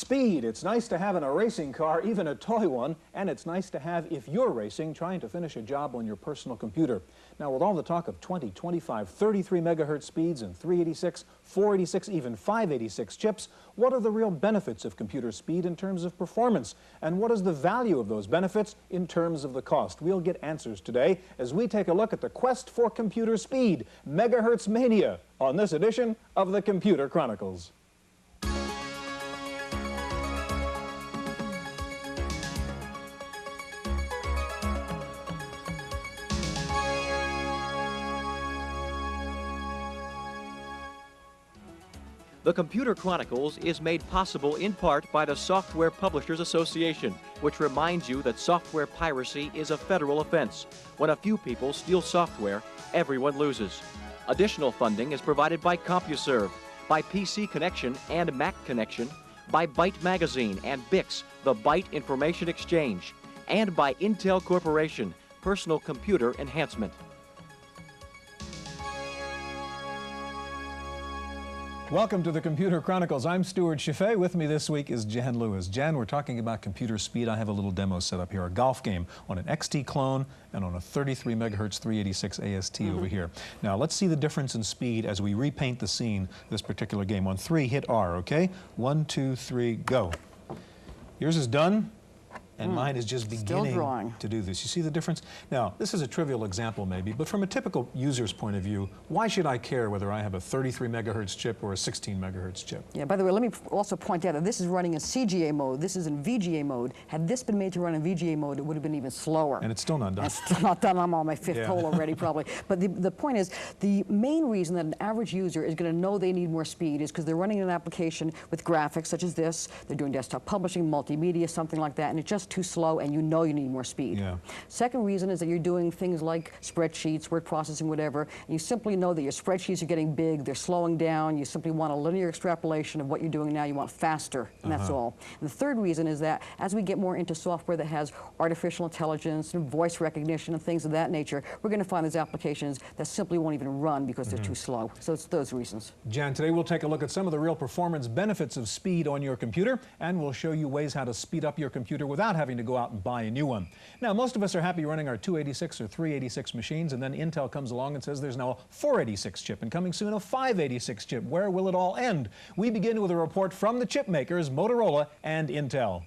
Speed. It's nice to have in a racing car, even a toy one, and it's nice to have if you're racing, trying to finish a job on your personal computer. Now, with all the talk of 20, 25, 33 megahertz speeds and 386, 486, even 586 chips, what are the real benefits of computer speed in terms of performance? And what is the value of those benefits in terms of the cost? We'll get answers today as we take a look at the quest for computer speed, Megahertz Mania, on this edition of the Computer Chronicles. The Computer Chronicles is made possible in part by the Software Publishers Association, which reminds you that software piracy is a federal offense. When a few people steal software, everyone loses. Additional funding is provided by CompuServe, by PC Connection and Mac Connection, by Byte Magazine and Bix, the Byte Information Exchange, and by Intel Corporation, Personal Computer Enhancement. Welcome to the Computer Chronicles. I'm Stuart Chaffee. With me this week is Jan Lewis. Jan, we're talking about computer speed. I have a little demo set up here, a golf game on an XT clone and on a 33 megahertz 386 AST over here. Now, let's see the difference in speed as we repaint the scene this particular game. On 3, hit R, okay? 1, 2, 3, go. Yours is done. And mine is just beginning to do this. You see the difference? Now, this is a trivial example maybe, but from a typical user's point of view, why should I care whether I have a 33 megahertz chip or a 16 megahertz chip? Yeah, by the way, let me also point out that this is running in CGA mode. This is in VGA mode. Had this been made to run in VGA mode, it would have been even slower. And it's still not done. It's still not done. I'm on my 5th hole already, probably. But the point is, the main reason that an average user is going to know they need more speed is because they're running an application with graphics such as this. They're doing desktop publishing, multimedia, something like that, and it's just too slow, and you know you need more speed. Yeah. Second reason is that you're doing things like spreadsheets, word processing, whatever, and you simply know that your spreadsheets are getting big, they're slowing down, you simply want a linear extrapolation of what you're doing now, you want faster, and that's all. And the third reason is that as we get more into software that has artificial intelligence and voice recognition and things of that nature, we're going to find those applications that simply won't even run because they're too slow. So it's those reasons. Jan, today we'll take a look at some of the real performance benefits of speed on your computer, and we'll show you ways how to speed up your computer without having to go out and buy a new one. Now, most of us are happy running our 286 or 386 machines, and then Intel comes along and says there's now a 486 chip, and coming soon a 586 chip. Where will it all end? We begin with a report from the chip makers, Motorola and Intel.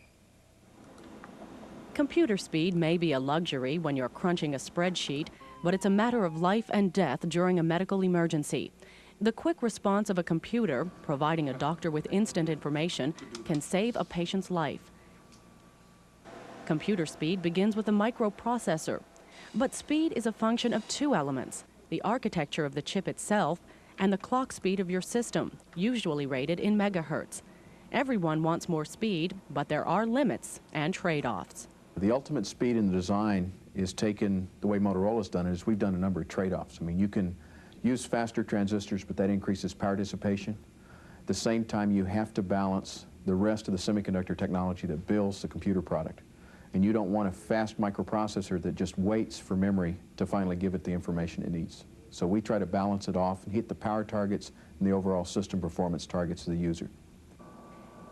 Computer speed may be a luxury when you're crunching a spreadsheet, but it's a matter of life and death during a medical emergency. The quick response of a computer, providing a doctor with instant information, can save a patient's life. Computer speed begins with a microprocessor, but speed is a function of two elements, the architecture of the chip itself and the clock speed of your system, usually rated in megahertz. Everyone wants more speed, but there are limits and trade-offs. The ultimate speed in the design is taken the way Motorola's done it, is we've done a number of trade-offs. I mean, you can use faster transistors, but that increases power dissipation. At the same time, you have to balance the rest of the semiconductor technology that builds the computer product. And you don't want a fast microprocessor that just waits for memory to finally give it the information it needs. So we try to balance it off and hit the power targets and the overall system performance targets of the user.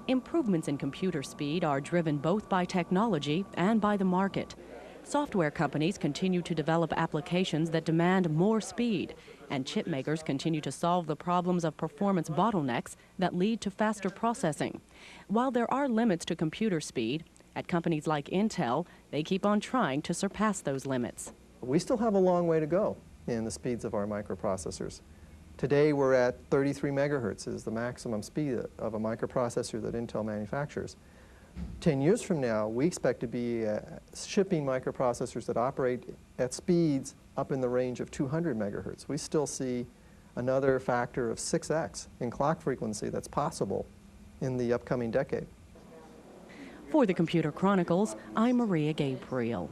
Improvements in computer speed are driven both by technology and by the market. Software companies continue to develop applications that demand more speed, and chip makers continue to solve the problems of performance bottlenecks that lead to faster processing. While there are limits to computer speed, at companies like Intel, they keep on trying to surpass those limits. We still have a long way to go in the speeds of our microprocessors. Today we're at 33 megahertz is the maximum speed of a microprocessor that Intel manufactures. 10 years from now, we expect to be shipping microprocessors that operate at speeds up in the range of 200 megahertz. We still see another factor of 6x in clock frequency that's possible in the upcoming decade. For the Computer Chronicles, I'm Maria Gabriel.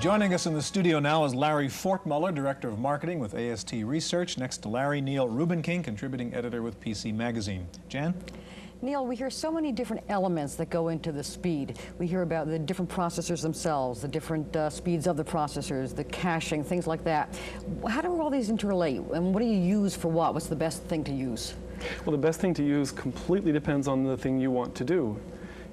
Joining us in the studio now is Larry Fortmuller, Director of Marketing with AST Research. Next to Larry, Neil Rubenking, contributing editor with PC Magazine. Jan? Neil, we hear so many different elements that go into the speed. We hear about the different processors themselves, the different speeds of the processors, the caching, things like that. How do all these interrelate, and what do you use for what? What's the best thing to use? Well, the best thing to use completely depends on the thing you want to do.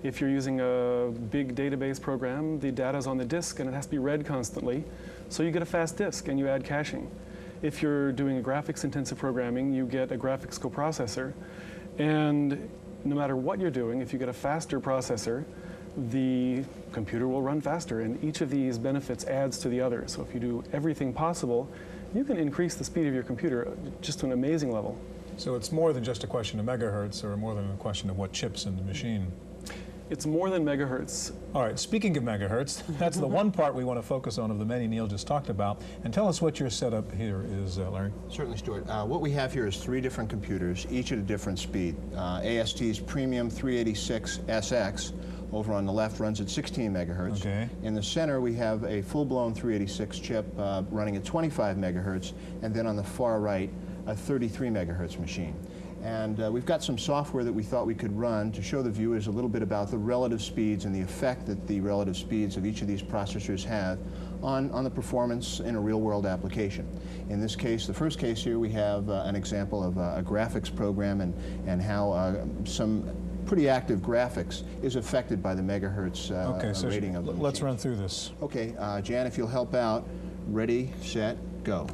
If you're using a big database program, the data's on the disk and it has to be read constantly, so you get a fast disk and you add caching. If you're doing a graphics-intensive programming, you get a graphics coprocessor, and no matter what you're doing, if you get a faster processor, the computer will run faster, and each of these benefits adds to the other. So if you do everything possible, you can increase the speed of your computer just to an amazing level. So it's more than just a question of megahertz, or more than a question of what chips in the machine. It's more than megahertz. All right, speaking of megahertz, that's the one part we want to focus on of the many Neil just talked about. And tell us what your setup here is, Larry. Certainly, Stuart. What we have here is 3 different computers, each at a different speed. AST's Premium 386SX over on the left runs at 16 megahertz. Okay. In the center, we have a full-blown 386 chip running at 25 megahertz, and then on the far right, a 33 megahertz machine. And we've got some software that we thought we could run to show the viewers a little bit about the relative speeds and the effect that the relative speeds of each of these processors have on the performance in a real-world application. In this case, the first case here, we have an example of a graphics program and how some pretty active graphics is affected by the megahertz rating of the machines. Let's run through this. Okay, Jan, if you'll help out. Ready, set, go.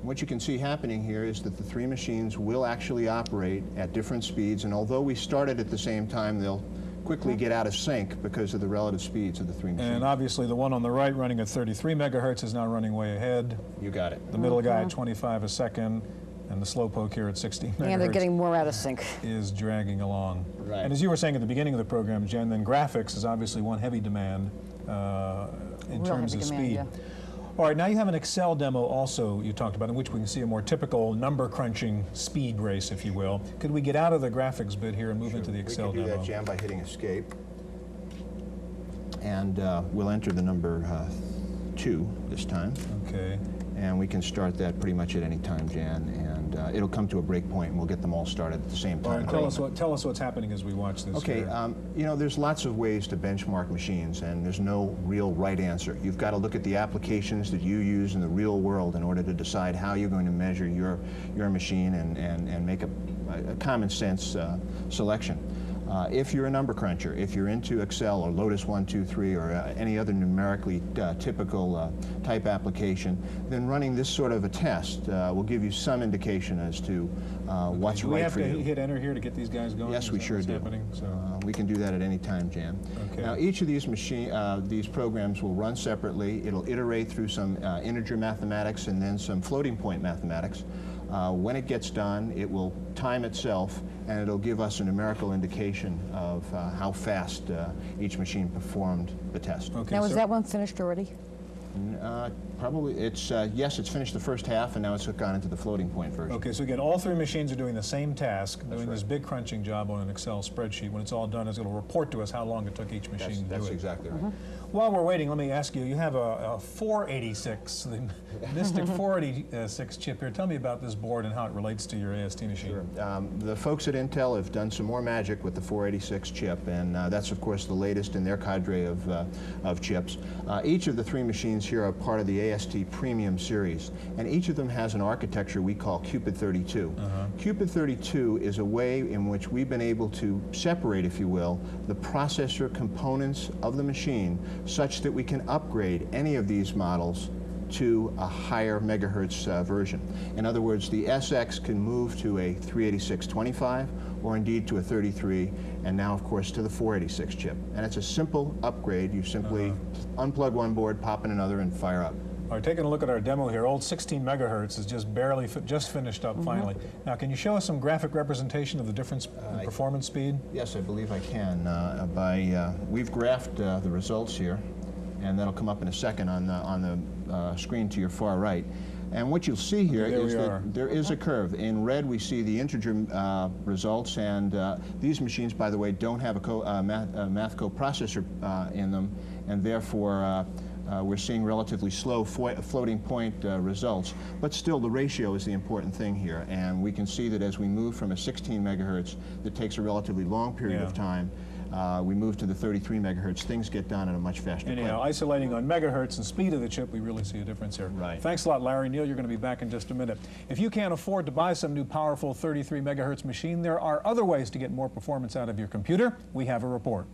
What you can see happening here is that the 3 machines will actually operate at different speeds, and although we started at the same time, they'll quickly get out of sync because of the relative speeds of the 3 machines. And obviously the one on the right running at 33 megahertz is now running way ahead. You got it. The middle guy at 25 a second, and the slowpoke here at 16 megahertz. And they're getting more out of sync. Is dragging along. Right. And as you were saying at the beginning of the program, Jen, then graphics is obviously one heavy demand in terms of speed. Yeah. All right, now you have an Excel demo also you talked about, in which we can see a more typical number crunching speed race, if you will. Could we get out of the graphics bit here and move into the Excel demo? We can do that, Jan, by hitting escape. And we'll enter the number 2 this time. Okay. And we can start that pretty much at any time, Jan, and it'll come to a break point, and we'll get them all started at the same time. All right, tell us what's happening as we watch this. Okay, you know, there's lots of ways to benchmark machines, and there's no real right answer. You've got to look at the applications that you use in the real world in order to decide how you're going to measure your machine and make a common sense selection. If you're a number cruncher, if you're into Excel or Lotus 1, 2, 3, or any other numerically typical type application, then running this sort of a test will give you some indication as to what's right for you. Do we have to hit enter here to get these guys going? Yes, we sure do. We can do that at any time, Jan. Okay. Now, each of these programs will run separately. It'll iterate through some integer mathematics and then some floating point mathematics. When it gets done, it will time itself, and it'll give us a numerical indication of how fast each machine performed the test. Okay, now, is that one finished already? Probably, yes, it's finished the first half, and now it's gone into the floating point version. Okay, so again, all 3 machines are doing the same task, doing this big crunching job on an Excel spreadsheet. When it's all done, it'll report to us how long it took each machine to do it. That's exactly right. While we're waiting, let me ask you, you have a 486, the Mystic 486 chip here. Tell me about this board and how it relates to your AST machine. Sure. The folks at Intel have done some more magic with the 486 chip, and that's, of course, the latest in their cadre of chips. Each of the 3 machines here are part of the AST Premium series, and each of them has an architecture we call Cupid 32. Cupid 32 is a way in which we've been able to separate, if you will, the processor components of the machine such that we can upgrade any of these models to a higher megahertz version. In other words, the SX can move to a 386-25 or indeed to a 33, and now, of course, to the 486 chip. And it's a simple upgrade. You simply unplug one board, pop in another, and fire up. All right, taking a look at our demo here, old 16 megahertz is just barely just finished up finally. Now, can you show us some graphic representation of the difference in performance speed? Yes, I believe I can. We've graphed the results here, and that'll come up in a second on the screen to your far right. And what you'll see here is that there is a curve. In red, we see the integer results, and these machines, by the way, don't have a math coprocessor in them, and therefore we're seeing relatively slow floating point results, but still the ratio is the important thing here. And we can see that as we move from a 16 megahertz that takes a relatively long period of time, we move to the 33 megahertz, things get done at a much faster clip. Anyhow, isolating on megahertz and speed of the chip, we really see a difference here. Right. Thanks a lot, Larry. Neil, you're going to be back in just a minute. If you can't afford to buy some new powerful 33 megahertz machine, there are other ways to get more performance out of your computer. We have a report.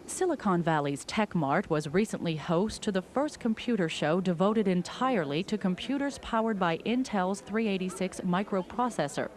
Silicon Valley's Tech Mart was recently host to the first computer show devoted entirely to computers powered by Intel's 386 microprocessor.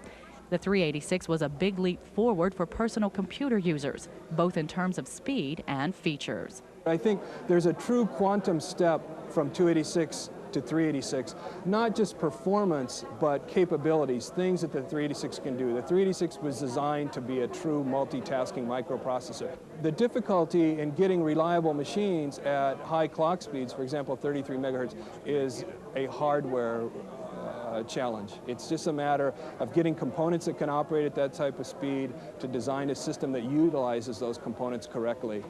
The 386 was a big leap forward for personal computer users, both in terms of speed and features. I think there's a true quantum step from 286 to 386, not just performance, but capabilities, things that the 386 can do. The 386 was designed to be a true multitasking microprocessor. The difficulty in getting reliable machines at high clock speeds, for example 33 megahertz, is a hardware challenge. It's just a matter of getting components that can operate at that type of speed to design a system that utilizes those components correctly.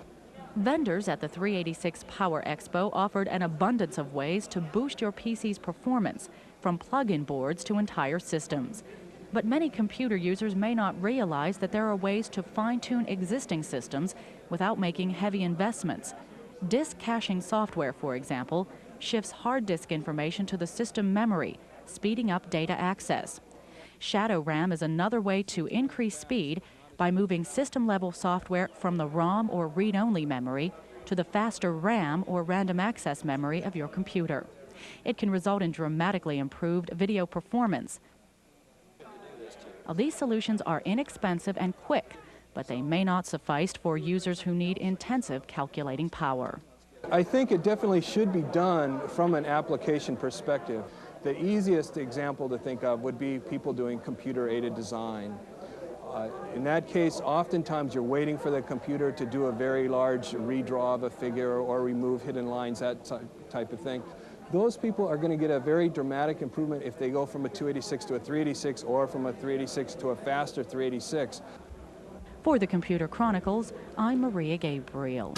Vendors at the 386 Power Expo offered an abundance of ways to boost your PC's performance, from plug-in boards to entire systems. But many computer users may not realize that there are ways to fine-tune existing systems without making heavy investments. Disk caching software, for example, shifts hard disk information to the system memory, speeding up data access. Shadow RAM is another way to increase speed by moving system-level software from the ROM or read-only memory to the faster RAM or random access memory of your computer. It can result in dramatically improved video performance. These solutions are inexpensive and quick, but they may not suffice for users who need intensive calculating power. I think it definitely should be done from an application perspective. The easiest example to think of would be people doing computer-aided design. In that case, oftentimes you're waiting for the computer to do a very large redraw of a figure or remove hidden lines, that type of thing. Those people are going to get a very dramatic improvement if they go from a 286 to a 386 or from a 386 to a faster 386. For the Computer Chronicles, I'm Maria Gabriel.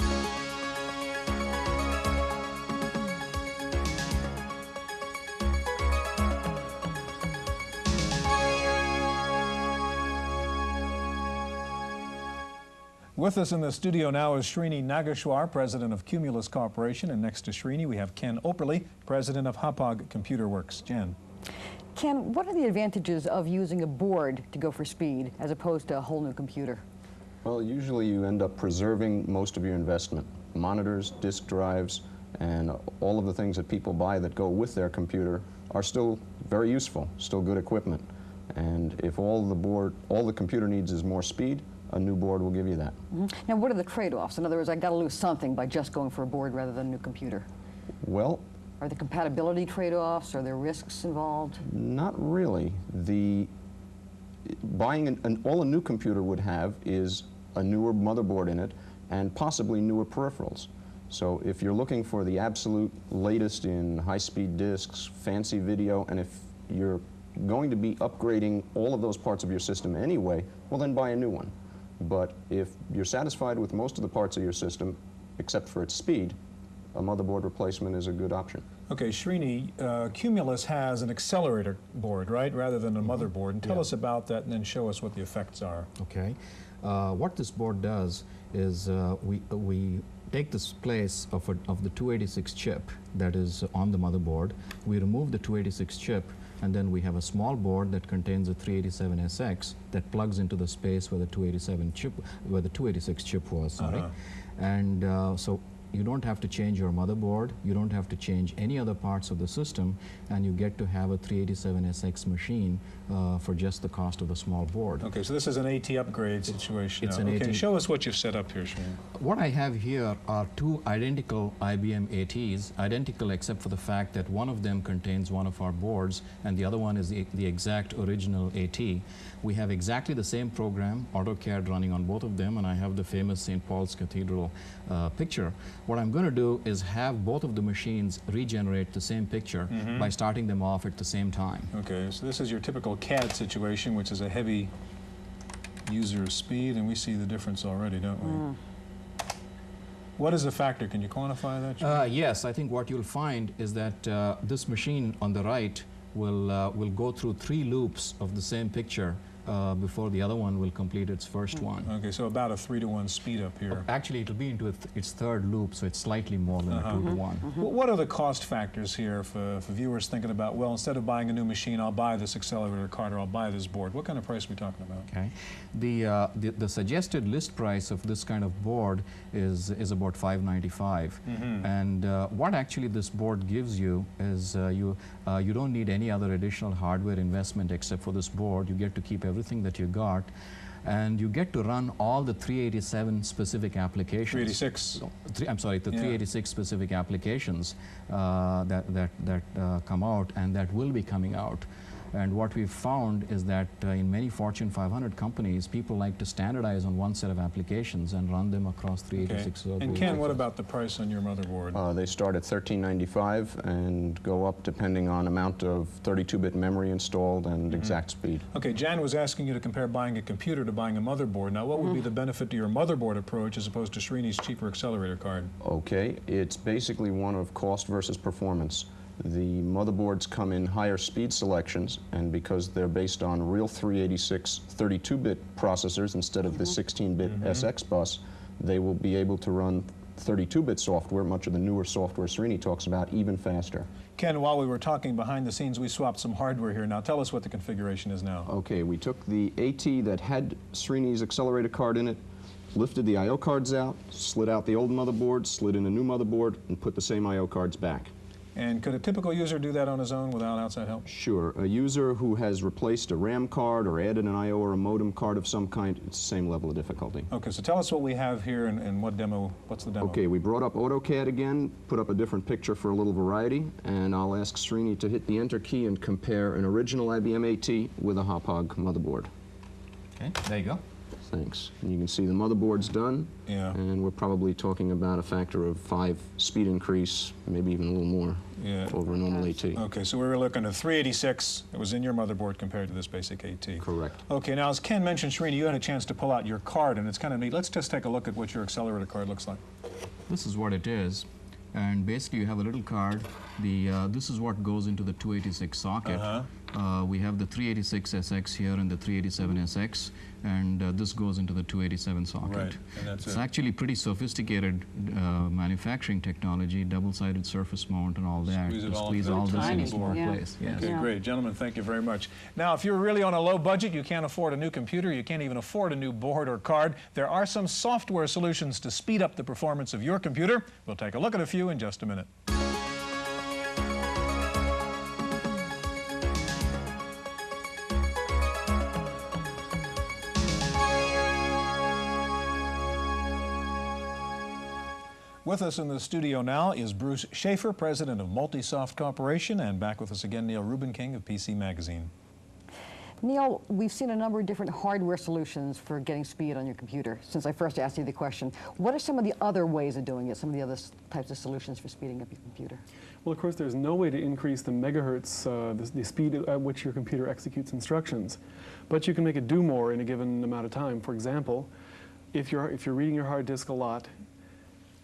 With us in the studio now is Srini Nageshwar, president of Cumulus Corporation, and next to Srini we have Ken Operly, president of Hauppauge Computer Works. Jen. Ken, what are the advantages of using a board to go for speed as opposed to a whole new computer? Well, usually you end up preserving most of your investment. Monitors, disk drives, and all of the things that people buy that go with their computer are still very useful, still good equipment. And if all the computer needs is more speed, a new board will give you that. Now, what are the trade-offs? In other words, I got to lose something by just going for a board rather than a new computer. Well, are there compatibility trade-offs? Are there risks involved? Not really. Buying all a new computer would have is a newer motherboard in it and possibly newer peripherals. So if you're looking for the absolute latest in high-speed disks, fancy video, and if you're going to be upgrading all of those parts of your system anyway, well then buy a new one. But if you're satisfied with most of the parts of your system, except for its speed, a motherboard replacement is a good option. Okay, Srini, Cumulus has an accelerator board, right, rather than a motherboard. And tell us about that and then show us what the effects are. Okay. What this board does is we take this place of the 286 chip that is on the motherboard. We remove the 286 chip, and then we have a small board that contains a 387SX that plugs into the space where the 286 chip was. Sorry, and so you don't have to change your motherboard. You don't have to change any other parts of the system, and you get to have a 387SX machine for just the cost of the small board. Okay, so this is an AT upgrade situation. It's now. an Okay, AT. show us what you've set up here, Srini. What I have here are two identical IBM ATs, identical except for the fact that one of them contains one of our boards and the other one is the exact original AT. We have exactly the same program, AutoCAD, running on both of them, and I have the famous St. Paul's Cathedral picture. What I'm going to do is have both of the machines regenerate the same picture by starting them off at the same time. Okay, so this is your typical CAD situation, which is a heavy user speed, and we see the difference already, don't we? What is the factor? Can you quantify that? Yes, I think what you'll find is that this machine on the right will go through 3 loops of the same picture before the other one will complete its first one. Okay, so about a 3-to-1 speed up here. Actually, it'll be into its 3rd loop, so it's slightly more than a 2-to-1. What are the cost factors here for viewers thinking about, well, instead of buying a new machine, I'll buy this accelerator card or I'll buy this board? What kind of price are we talking about? Okay, the suggested list price of this kind of board is about $595, and what actually this board gives you is you don't need any other additional hardware investment except for this board. You get to keep everything that you got, and you get to run all the 387 specific applications. 386. I'm sorry, the 386 specific applications that come out and that will be coming out. And what we've found is that in many Fortune 500 companies, people like to standardize on one set of applications and run them across 386. Okay. And Ken, what about the price on your motherboard? They start at $1395 and go up depending on amount of 32-bit memory installed and exact speed. Okay, Jan was asking you to compare buying a computer to buying a motherboard. Now, what would be the benefit to your motherboard approach as opposed to Srini's cheaper accelerator card? Okay, it's basically one of cost versus performance. The motherboards come in higher speed selections, and because they're based on real 386 32-bit processors instead of the 16-bit SX bus, they will be able to run 32-bit software, much of the newer software Srini talks about, even faster. Ken, while we were talking behind the scenes, we swapped some hardware here. Now tell us what the configuration is now. Okay, we took the AT that had Srini's accelerator card in it, lifted the I/O cards out, slid out the old motherboard, slid in a new motherboard, and put the same I/O cards back. And could a typical user do that on his own without outside help? Sure. A user who has replaced a RAM card or added an I/O or a modem card of some kind, it's the same level of difficulty. Okay, so tell us what we have here and what's the demo? Okay, we brought up AutoCAD again, put up a different picture for a little variety, and I'll ask Srini to hit the Enter key and compare an original IBM AT with a Hauppauge motherboard. Okay, there you go. Thanks. And you can see the motherboard's done, and we're probably talking about a factor of 5 speed increase, maybe even a little more over a normal AT. Okay, so we were looking at 386 that was in your motherboard compared to this basic AT. Correct. Okay, now as Ken mentioned, Srini, you had a chance to pull out your card, and it's kind of neat. Let's just take a look at what your accelerator card looks like. This is what it is. And basically you have a little card. This is what goes into the 286 socket. We have the 386SX here and the 387SX, and this goes into the 287 socket. Right, and that's it's actually pretty sophisticated manufacturing technology, double-sided surface mount and all that to squeeze all this into one place. Yes. Okay, great. Gentlemen, thank you very much. Now, if you're really on a low budget, you can't afford a new computer, you can't even afford a new board or card, there are some software solutions to speed up the performance of your computer. We'll take a look at a few in just a minute. With us in the studio now is Bruce Schaefer, president of MultiSoft Corporation, and back with us again, Neil Rubenking of PC Magazine. Neil, we've seen a number of different hardware solutions for getting speed on your computer since I first asked you the question. What are some of the other ways of doing it, some of the other types of solutions for speeding up your computer? Well, of course, there's no way to increase the megahertz, the speed at which your computer executes instructions. But you can make it do more in a given amount of time. For example, if you're reading your hard disk a lot,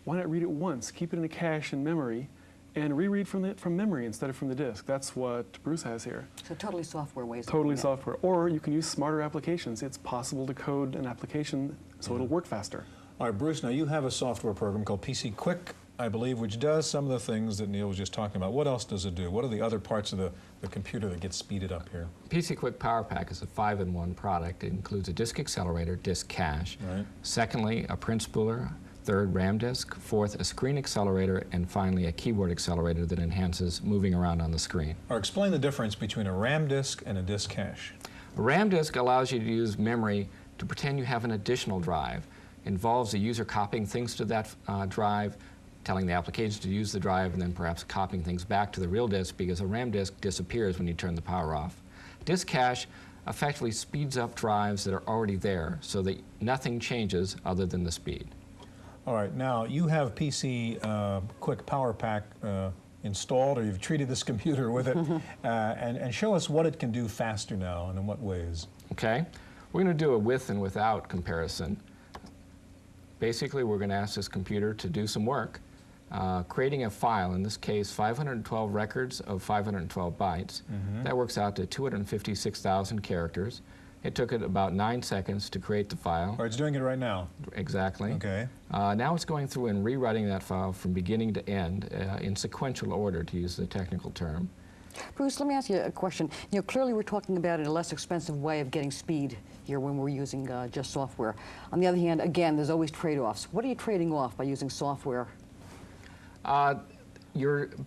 why not read it once? Keep it in a cache in memory and reread from memory instead of from the disk. That's what Bruce has here. So totally software ways. Totally software. Or you can use smarter applications. It's possible to code an application so it'll work faster. All right, Bruce, now you have a software program called PC-Kwik, I believe, which does some of the things that Neil was just talking about. What else does it do? What are the other parts of the computer that get speeded up here? PC-Kwik Power Pack is a 5-in-1 product. It includes a disk accelerator, disk cache. Right. Secondly, a print spooler. Third, RAM disk. Fourth, a screen accelerator. And finally, a keyboard accelerator that enhances moving around on the screen. Or explain the difference between a RAM disk and a disk cache. A RAM disk allows you to use memory to pretend you have an additional drive. It involves the user copying things to that drive, telling the application to use the drive, and then perhaps copying things back to the real disk, because a RAM disk disappears when you turn the power off. Disk cache effectively speeds up drives that are already there so that nothing changes other than the speed. All right, now you have PC-Kwik Power Pack installed, or you've treated this computer with it, and show us what it can do faster now and in what ways. Okay, we're going to do a with and without comparison. Basically, we're going to ask this computer to do some work, creating a file, in this case 512 records of 512 bytes. That works out to 256,000 characters. It took it about 9 seconds to create the file. Oh, it's doing it right now. Exactly. Okay. Now it's going through and rewriting that file from beginning to end in sequential order, to use the technical term. Bruce, let me ask you a question. You know, clearly we're talking about a less expensive way of getting speed here when we're using just software. On the other hand, again, there's always trade-offs. What are you trading off by using software?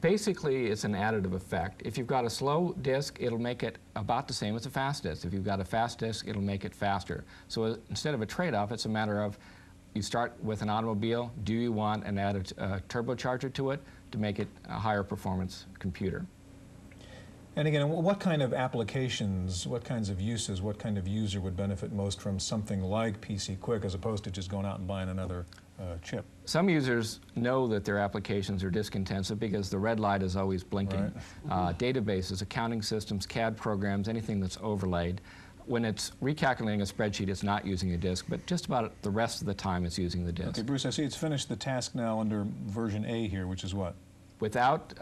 Basically, it's an additive effect. If you've got a slow disk, it'll make it about the same as a fast disk. If you've got a fast disk, it'll make it faster. So instead of a trade-off, it's a matter of you start with an automobile. Do you want an added turbocharger to it to make it a higher performance computer? And again, what kind of applications, what kinds of uses, what kind of user would benefit most from something like PC-Kwik as opposed to just going out and buying another chip? Some users know that their applications are disk intensive because the red light is always blinking. Right. Databases, accounting systems, CAD programs, anything that's overlaid. When it's recalculating a spreadsheet, it's not using a disk, but just about the rest of the time it's using the disk. Okay, Bruce, I see it's finished the task now under version A here, which is what? Without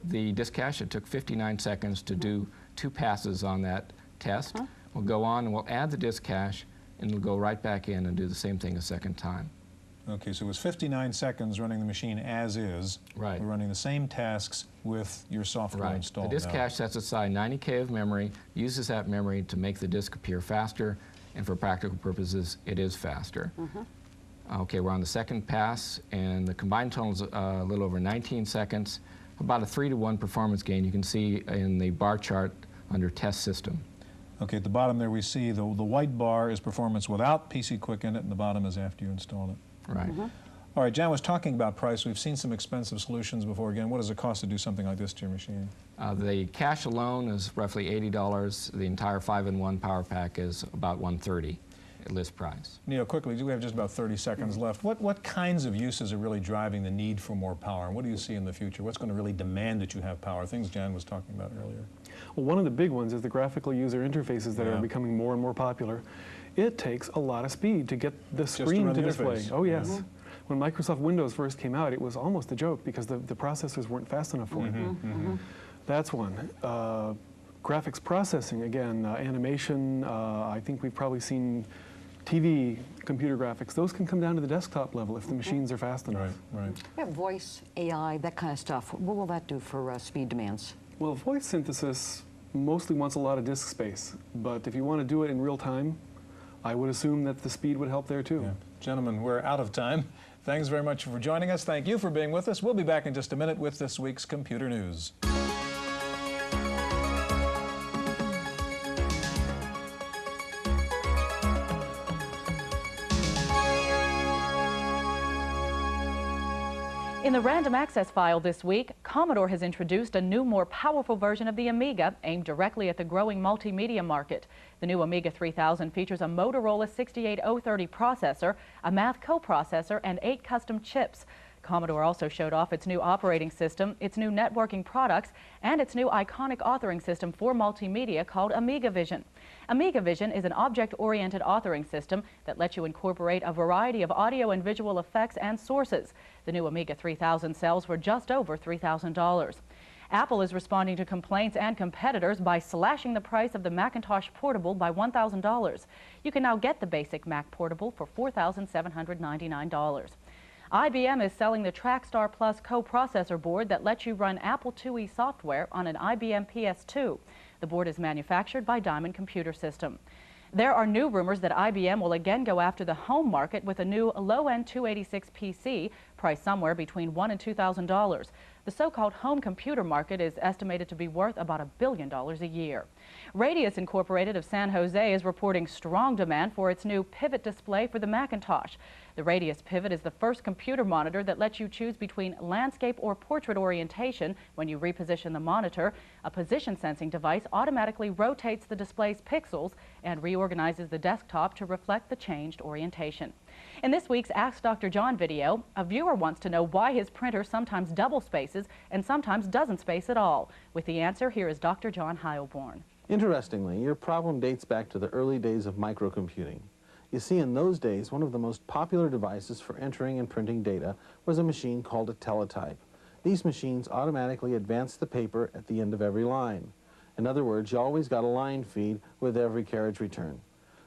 the disk cache, it took 59 seconds to do 2 passes on that test. We'll go on and we'll add the disk cache, and it'll go right back in and do the same thing a second time. Okay, so it was 59 seconds running the machine as is. Right. We're running the same tasks with your software installed. The disk cache sets aside 90K of memory, uses that memory to make the disk appear faster, and for practical purposes, it is faster. Okay, we're on the second pass, and the combined total is a little over 19 seconds. About a 3-to-1 performance gain you can see in the bar chart under test system. Okay, at the bottom there we see the white bar is performance without PC-Kwik in it, and the bottom is after you install it. Right. All right, Jan was talking about price. We've seen some expensive solutions before. Again, what does it cost to do something like this to your machine? The cache alone is roughly $80. The entire 5-in-1 power pack is about $130 at list price. Neil, quickly, we have just about 30 seconds left. What kinds of uses are really driving the need for more power? And what do you see in the future? What's going to really demand that you have power? Things Jan was talking about earlier. Well, one of the big ones is the graphical user interfaces that are becoming more and more popular. It takes a lot of speed to get the screen to display. Oh, yes. When Microsoft Windows first came out, it was almost a joke because the processors weren't fast enough for it. That's one. Graphics processing, again, animation, I think we've probably seen TV, computer graphics, those can come down to the desktop level if the machines are fast enough. Right. Yeah, voice, AI, that kind of stuff. What will that do for speed demands? Well, voice synthesis mostly wants a lot of disk space, but if you want to do it in real time, I would assume that the speed would help there too. Yeah. Gentlemen, we're out of time. Thanks very much for joining us. Thank you for being with us. We'll be back in just a minute with this week's Computer News. In the random access file this week, Commodore has introduced a new, more powerful version of the Amiga aimed directly at the growing multimedia market. The new Amiga 3000 features a Motorola 68030 processor, a math coprocessor, and 8 custom chips. Commodore also showed off its new operating system, its new networking products, and its new iconic authoring system for multimedia called Amiga Vision. Amiga Vision is an object-oriented authoring system that lets you incorporate a variety of audio and visual effects and sources. The new Amiga 3000 sells for just over $3,000. Apple is responding to complaints and competitors by slashing the price of the Macintosh Portable by $1,000. You can now get the basic Mac Portable for $4,799. IBM is selling the Trackstar Plus coprocessor board that lets you run Apple IIe software on an IBM PS2. The board is manufactured by Diamond Computer System. There are new rumors that IBM will again go after the home market with a new low-end 286 PC priced somewhere between $1,000 and $2,000. The so-called home computer market is estimated to be worth about $1 billion a year. Radius Incorporated of San Jose is reporting strong demand for its new pivot display for the Macintosh. The Radius Pivot is the first computer monitor that lets you choose between landscape or portrait orientation when you reposition the monitor. A position sensing device automatically rotates the display's pixels and reorganizes the desktop to reflect the changed orientation. In this week's Ask Dr. John video, a viewer wants to know why his printer sometimes double spaces and sometimes doesn't space at all. With the answer, here is Dr. John Heilborn. Interestingly, your problem dates back to the early days of microcomputing. You see, in those days, one of the most popular devices for entering and printing data was a machine called a teletype. These machines automatically advanced the paper at the end of every line. In other words, you always got a line feed with every carriage return.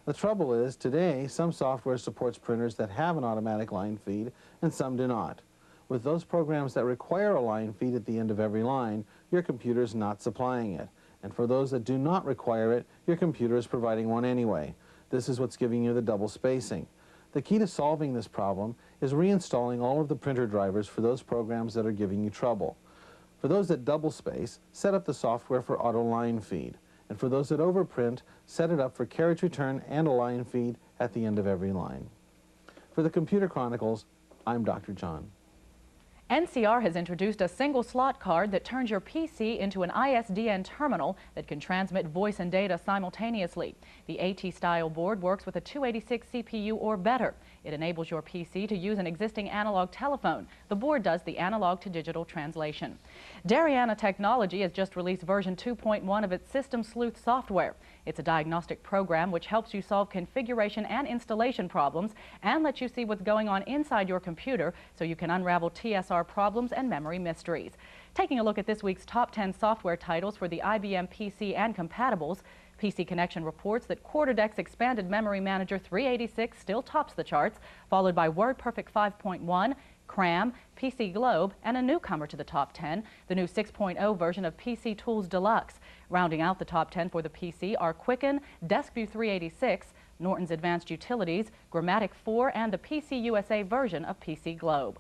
The trouble is, today, some software supports printers that have an automatic line feed, and some do not. With those programs that require a line feed at the end of every line, your computer is not supplying it. And for those that do not require it, your computer is providing one anyway. This is what's giving you the double spacing. The key to solving this problem is reinstalling all of the printer drivers for those programs that are giving you trouble. For those that double space, set up the software for auto line feed. And for those that overprint, set it up for carriage return and a line feed at the end of every line. For the Computer Chronicles, I'm Dr. John. NCR has introduced a single slot card that turns your PC into an ISDN terminal that can transmit voice and data simultaneously. The AT-style board works with a 286 CPU or better. It enables your PC to use an existing analog telephone. The board does the analog to digital translation. Dariana Technology has just released version 2.1 of its System Sleuth software. It's a diagnostic program which helps you solve configuration and installation problems and lets you see what's going on inside your computer so you can unravel TSR problems and memory mysteries. Taking a look at this week's top 10 software titles for the IBM PC and compatibles, PC Connection reports that QuarterDeck's Expanded Memory Manager 386 still tops the charts, followed by WordPerfect 5.1, CRAM, PC Globe, and a newcomer to the top 10, the new 6.0 version of PC Tools Deluxe. Rounding out the top 10 for the PC are Quicken, DeskView 386, Norton's Advanced Utilities, Grammatic 4, and the PC USA version of PC Globe.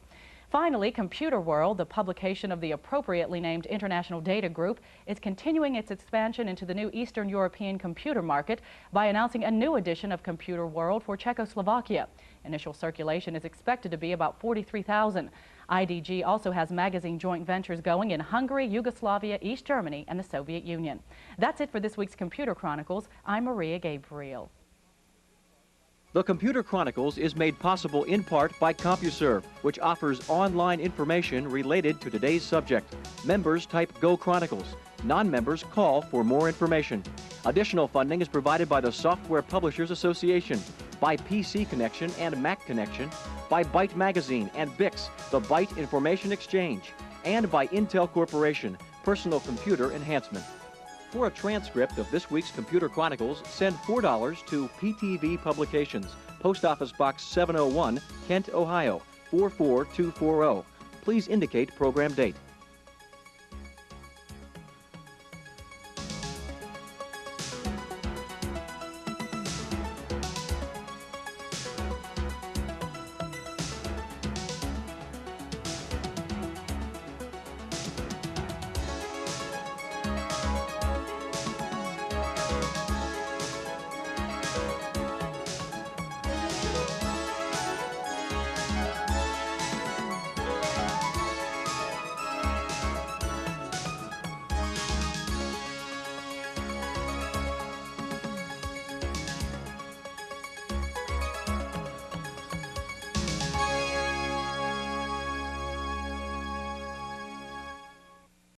Finally, Computer World, the publication of the appropriately named International Data Group, is continuing its expansion into the new Eastern European computer market by announcing a new edition of Computer World for Czechoslovakia. Initial circulation is expected to be about 43,000. IDG also has magazine joint ventures going in Hungary, Yugoslavia, East Germany, and the Soviet Union. That's it for this week's Computer Chronicles. I'm Maria Gabriel. The Computer Chronicles is made possible in part by CompuServe, which offers online information related to today's subject. Members type Go Chronicles. Non-members call for more information. Additional funding is provided by the Software Publishers Association, by PC Connection and Mac Connection, by Byte Magazine and BIX, the Byte Information Exchange, and by Intel Corporation, Personal Computer Enhancement. For a transcript of this week's Computer Chronicles, send $4 to PTV Publications, Post Office Box 701, Kent, Ohio, 44240. Please indicate program date.